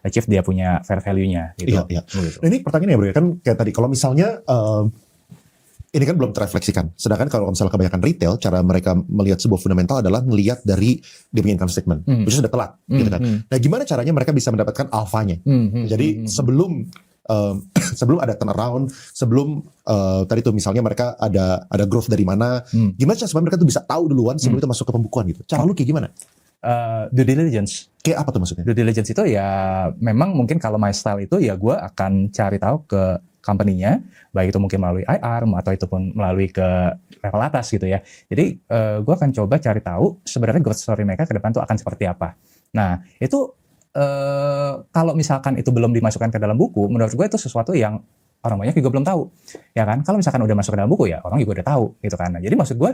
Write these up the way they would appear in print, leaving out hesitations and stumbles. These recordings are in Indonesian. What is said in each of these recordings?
achieve dia punya fair value-nya gitu. Iya. Gitu. Nah, ini pertanyaannya bro ya, kan kayak tadi kalau misalnya ini kan belum terefleksikan. Sedangkan kalau misalnya kebanyakan retail, cara mereka melihat sebuah fundamental adalah melihat dari dia punya income statement, which is sudah telat, gitu kan. Nah, gimana caranya mereka bisa mendapatkan alfanya? Jadi sebelum ada turnaround, sebelum tadi tuh misalnya mereka ada growth dari mana, gimana cara supaya mereka tuh bisa tahu duluan sebelum itu masuk ke pembukuan gitu? Cara lu kayak gimana? Due diligence. Kayak apa tuh maksudnya? Due diligence itu ya memang mungkin kalau my style itu ya gue akan cari tahu ke company-nya, baik itu mungkin melalui IR atau itu pun melalui ke level atas gitu ya. Jadi gue akan coba cari tahu sebenarnya growth story mereka ke depan tuh akan seperti apa. Nah itu kalau misalkan itu belum dimasukkan ke dalam buku, menurut gue itu sesuatu yang orang banyak juga belum tahu, ya kan? Kalau misalkan udah masuk ke dalam buku ya orang juga udah tahu gitu kan. Nah, jadi maksud gue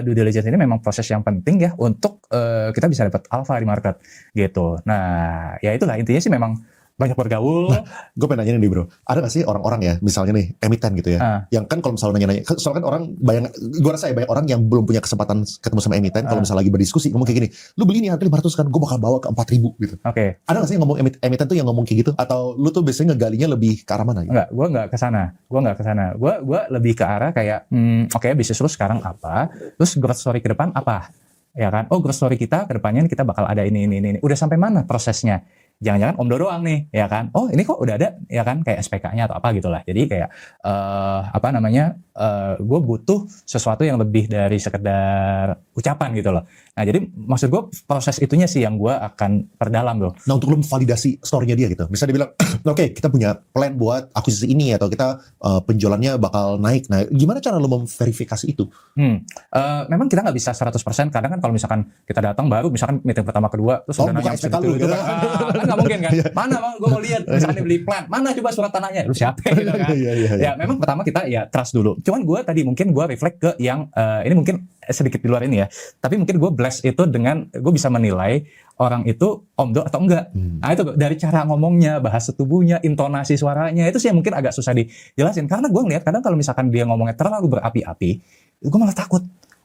due diligence ini memang proses yang penting ya untuk kita bisa dapat alpha di market gitu. Nah ya itulah intinya sih memang banyak bergaul. Nah, gue pengen nanya nih bro, ada gak sih orang-orang ya, misalnya nih emiten gitu ya, yang kan kalau misalnya nanya-nanya, soalnya kan orang gue rasa ya banyak orang yang belum punya kesempatan ketemu sama emiten, kalau misalnya lagi berdiskusi ngomong kayak gini, lu beli ini harga 500 kan, gue bakal bawa ke 4.000 gitu. Oke. Ada gak sih yang ngomong emiten tuh yang ngomong kayak gitu, atau lu tuh biasanya ngegalinya lebih ke arah mana? Gitu? Enggak, gue nggak ke sana. Gue lebih ke arah kayak, oke, bisnis lu sekarang apa, terus growth story ke depan apa, ya kan? Oh, growth story kita ke depannya kita bakal ada ini. Udah sampai mana prosesnya? Jangan-jangan Omdo doang nih, ya kan? Oh, ini kok udah ada, ya kan? Kayak SPK-nya atau apa gitulah. Jadi kayak gue butuh sesuatu yang lebih dari sekedar ucapan gitu loh. Nah, jadi maksud gue proses itunya sih yang gue akan perdalam loh. Nah, untuk lu memvalidasi story-nya dia gitu. Misalnya dia bilang, oke, kita punya plan buat akuisisi ini atau kita penjualannya bakal naik. Nah, gimana cara lu memverifikasi itu? Memang kita nggak bisa 100%. Kadang kan kalau misalkan kita datang baru, misalkan meeting pertama kedua, terus udah nanya SPK lu gitu kan. Kan nggak mungkin kan? Mana bang? Gue mau lihat. Misalkan dia beli plan, mana coba surat tanahnya? Lu siapa gitu kan? Ya memang pertama kita ya trust dulu. Cuman gue tadi mungkin gue reflect ke yang ini mungkin sedikit di luar ini ya. Tapi mungkin gue bless itu dengan gue bisa menilai orang itu omdo atau enggak. Nah itu dari cara ngomongnya, bahasa tubuhnya, intonasi suaranya itu sih yang mungkin agak susah dijelasin. Karena gue ngeliat kadang kalau misalkan dia ngomongnya terlalu berapi-api, gue malah takut.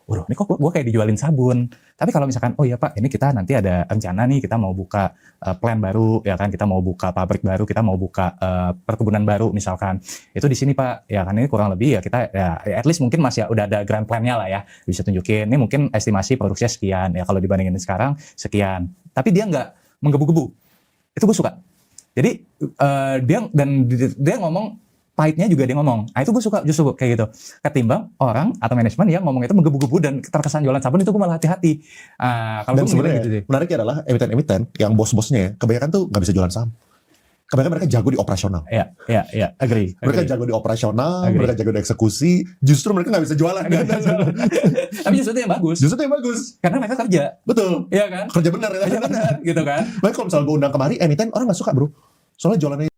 Waduh, ini kok gue kayak dijualin sabun. Tapi kalau misalkan, oh iya Pak, ini kita nanti ada rencana nih, kita mau buka plan baru, ya kan, kita mau buka pabrik baru, kita mau buka perkebunan baru misalkan. Itu di sini Pak, ya kan ini kurang lebih ya kita, ya at least mungkin masih udah ada grand plan-nya lah ya, bisa tunjukin. Ini mungkin estimasi produksinya sekian, ya kalau dibandingin sekarang sekian. Tapi dia nggak menggebu-gebu. Itu gue suka. Jadi dia ngomong, pahitnya juga dia ngomong. Nah itu gue suka justru kayak gitu. Ketimbang orang atau manajemen yang ngomong itu menggebu-gebu dan terkesan jualan sabun, itu gue malah hati-hati. Kalau dan sebenarnya gitu, menariknya adalah emiten-emiten yang bos-bosnya ya, kebanyakan tuh nggak bisa jualan saham. Kebanyakan mereka jago di operasional. Iya, agree. Mereka jago di operasional, mereka jago di eksekusi, justru mereka nggak bisa jualan. Tapi justru itu yang bagus. Justru itu yang bagus. Karena mereka kerja. Betul. Iya kan? Kerja benar. Kerja benar, gitu kan? Makanya kalau misalnya gue undang kemari, emiten orang nggak suka bro. Soalnya jualannya